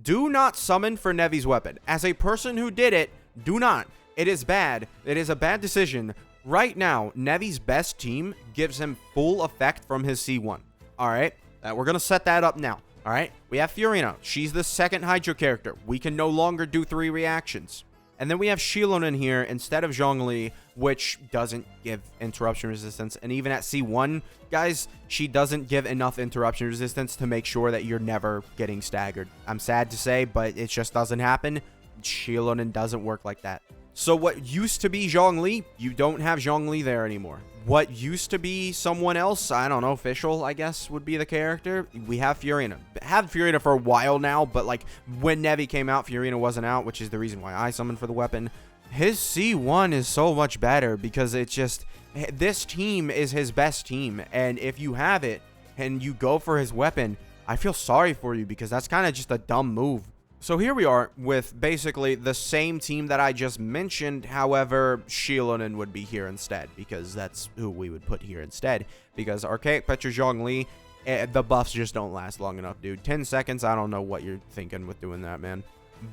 Do not summon for Nevi's weapon. As a person who did it, do not. It is bad. It is a bad decision. Right now, Nevi's best team gives him full effect from his C1. Alright? We're going to set that up now. Alright? We have Fiorina. She's the second Hydro character. We can no longer do 3 reactions. And then we have Xilonen here instead of Zhongli, which doesn't give interruption resistance. And even at C1, guys, she doesn't give enough interruption resistance to make sure that you're never getting staggered. I'm sad to say, but it just doesn't happen. Xilonen doesn't work like that. So what used to be Zhongli, you don't have Zhongli there anymore. What used to be someone else, I don't know, Official, I guess, would be the character. We have Fiorina. Had Fiorina for a while now, but like when Nevi came out, Fiorina wasn't out, which is the reason why I summoned for the weapon. His C1 is so much better because it's just, this team is his best team. And if you have it and you go for his weapon, I feel sorry for you because that's kind of just a dumb move. So here we are with basically the same team that I just mentioned. However, Xilonen would be here instead because that's who we would put here instead. Because Archaic Petra Zhongli, the buffs just don't last long enough, dude. 10 seconds, I don't know what you're thinking with doing that, man.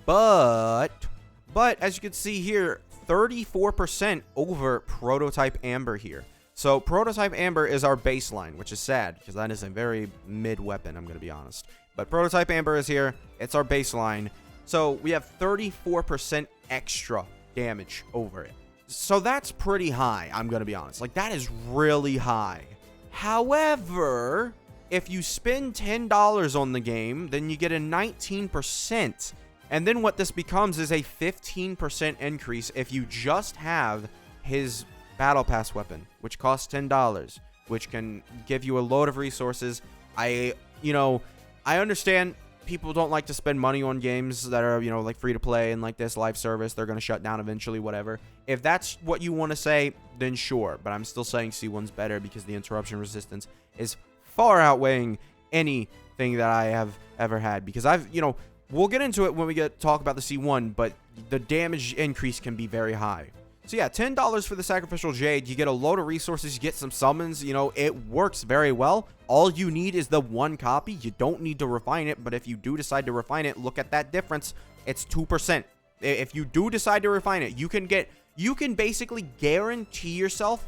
But as you can see here, 34% over Prototype Amber here. So Prototype Amber is our baseline, which is sad because that is a very mid weapon, I'm going to be honest. But Prototype Amber is here. It's our baseline. So we have 34% extra damage over it. So that's pretty high, I'm going to be honest. Like, that is really high. However, if you spend $10 on the game, then you get a 19%. And then what this becomes is a 15% increase if you just have his Battle Pass weapon, which costs $10, which can give you a load of resources. I understand people don't like to spend money on games that are, like free to play and like this live service. They're going to shut down eventually, whatever. If that's what you want to say, then sure. But I'm still saying C1's better because the interruption resistance is far outweighing anything that I have ever had. Because we'll get into it when we talk about the C1, but the damage increase can be very high. So yeah, $10 for the Sacrificial Jade. You get a load of resources, you get some summons, it works very well. All you need is the 1 copy. You don't need to refine it, but if you do decide to refine it, look at that difference. It's 2%. If you do decide to refine it, you can basically guarantee yourself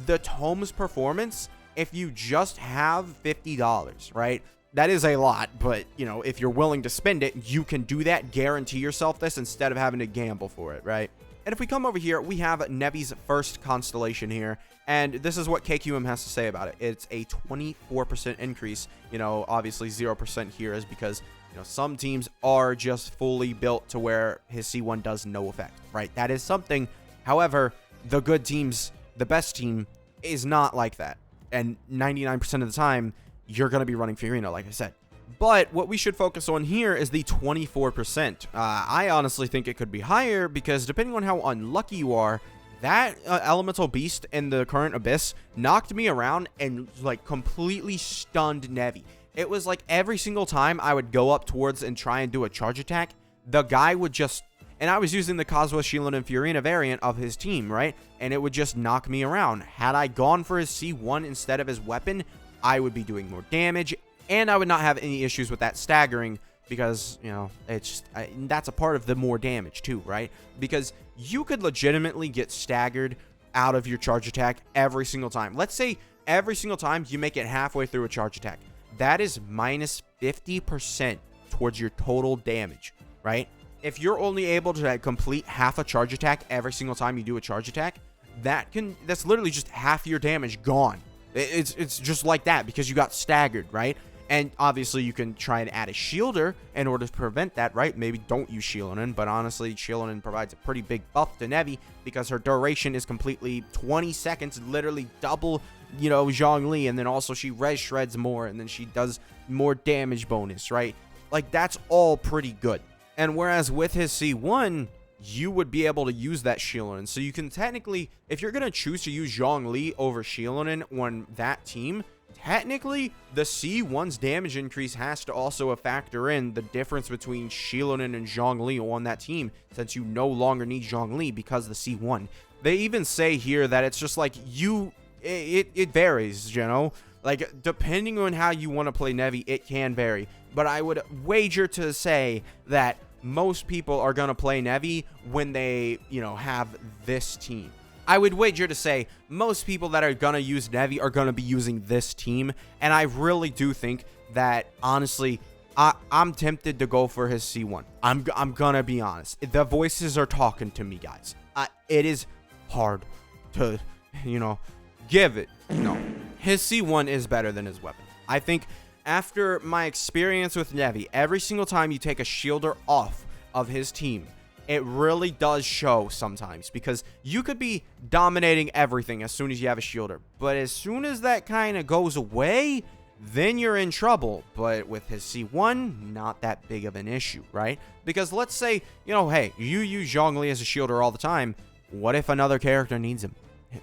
the Tome's performance if you just have $50, right? That is a lot, but, if you're willing to spend it, you can do that, guarantee yourself this instead of having to gamble for it, right? And if we come over here, we have Nevi's first Constellation here, and this is what KQM has to say about it. It's a 24% increase. Obviously 0% here is because, some teams are just fully built to where his C1 does no effect, right? That is something. However, the good teams, the best team, is not like that. And 99% of the time, you're going to be running Fiorina, like I said. But what we should focus on here is the 24%. I honestly think it could be higher because depending on how unlucky you are, that Elemental Beast in the current Abyss knocked me around and like completely stunned Nevi. It was like every single time I would go up towards and try and do a charge attack, the guy would just... And I was using the Kazuha, Xilonen, and Fiorina variant of his team, right? And it would just knock me around. Had I gone for his C1 instead of his weapon, I would be doing more damage. And I would not have any issues with that staggering because, it's just, that's a part of the more damage too, right? Because you could legitimately get staggered out of your charge attack every single time. Let's say every single time you make it halfway through a charge attack. That is minus 50% towards your total damage, right? If you're only able to complete half a charge attack every single time you do a charge attack, that's literally just half your damage gone. It's just like that because you got staggered, right? And obviously, you can try and add a shielder in order to prevent that, right? Maybe don't use Xilonen, but honestly, Xilonen provides a pretty big buff to Nevi because her duration is completely 20 seconds, literally double, Zhongli, and then also she res shreds more, and then she does more damage bonus, right? Like, that's all pretty good. And whereas with his C1, you would be able to use that Xilonen. So you can technically, if you're going to choose to use Zhongli over Xilonen on that team, technically, the C1's damage increase has to also factor in the difference between Xilonen and Zhongli on that team, since you no longer need Zhongli because of the C1. They even say here that it's just like it varies, Like, depending on how you want to play Nevi, it can vary. But I would wager to say that most people are going to play Nevi when they, have this team. I would wager to say most people that are going to use Nevi are going to be using this team. And I really do think that, honestly, I'm tempted to go for his C1. I'm going to be honest. The voices are talking to me, guys. It is hard to, give it. No. His C1 is better than his weapon. I think after my experience with Nevi, every single time you take a shielder off of his team, it really does show sometimes, because you could be dominating everything as soon as you have a shielder, but as soon as that kind of goes away, then you're in trouble. But with his C1, not that big of an issue, right? Because let's say, hey, you use Zhongli as a shielder all the time. What if another character needs him?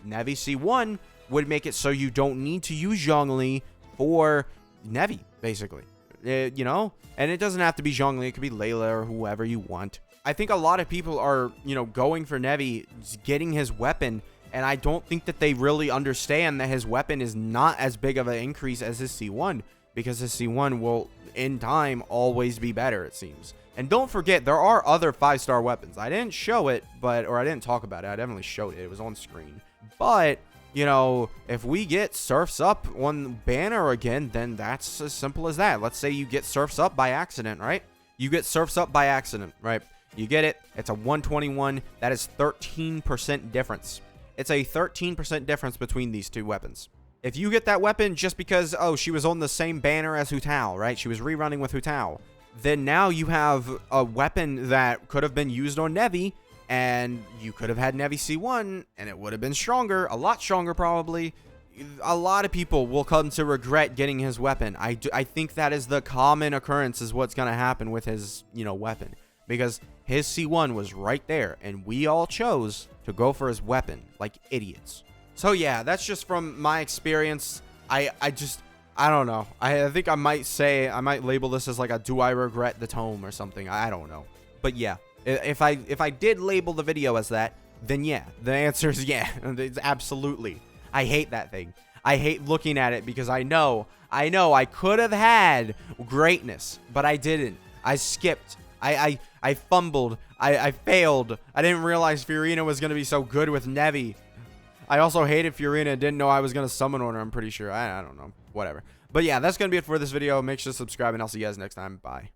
Nevi C1 would make it so you don't need to use Zhongli for Nevi, basically. And it doesn't have to be Zhongli. It could be Layla or whoever you want. I think a lot of people are, going for Nevi, getting his weapon, and I don't think that they really understand that his weapon is not as big of an increase as his C1, because his C1 will, in time, always be better, it seems. And don't forget, there are other 5-star weapons. I didn't show it, or I didn't talk about it. I definitely showed it. It was on screen. But, if we get Surfs Up on banner again, then that's as simple as that. Let's say you get Surfs Up by accident, right? You get Surfs Up by accident, right? You get it. It's a 121. That is 13% difference. It's a 13% difference between these two weapons. If you get that weapon just because, she was on the same banner as Hu Tao, right? She was rerunning with Hu Tao. Then now you have a weapon that could have been used on Nevi, and you could have had Nevi C1, and it would have been stronger, a lot stronger probably. A lot of people will come to regret getting his weapon. I think that is the common occurrence, is what's going to happen with his, weapon. Because his C1 was right there, and we all chose to go for his weapon like idiots. So yeah, that's just from my experience. I don't know. I think I might label this as like a do I regret the tome or something. I don't know. But yeah, if I did label the video as that, then yeah, the answer is yeah. It's absolutely. I hate that thing. I hate looking at it because I know I could have had greatness, but I didn't. I skipped. I fumbled. I failed. I didn't realize Fiorina was going to be so good with Nevi. I also hated Fiorina. Didn't know I was going to summon on her, I'm pretty sure. I don't know. Whatever. But yeah, that's going to be it for this video. Make sure to subscribe, and I'll see you guys next time. Bye.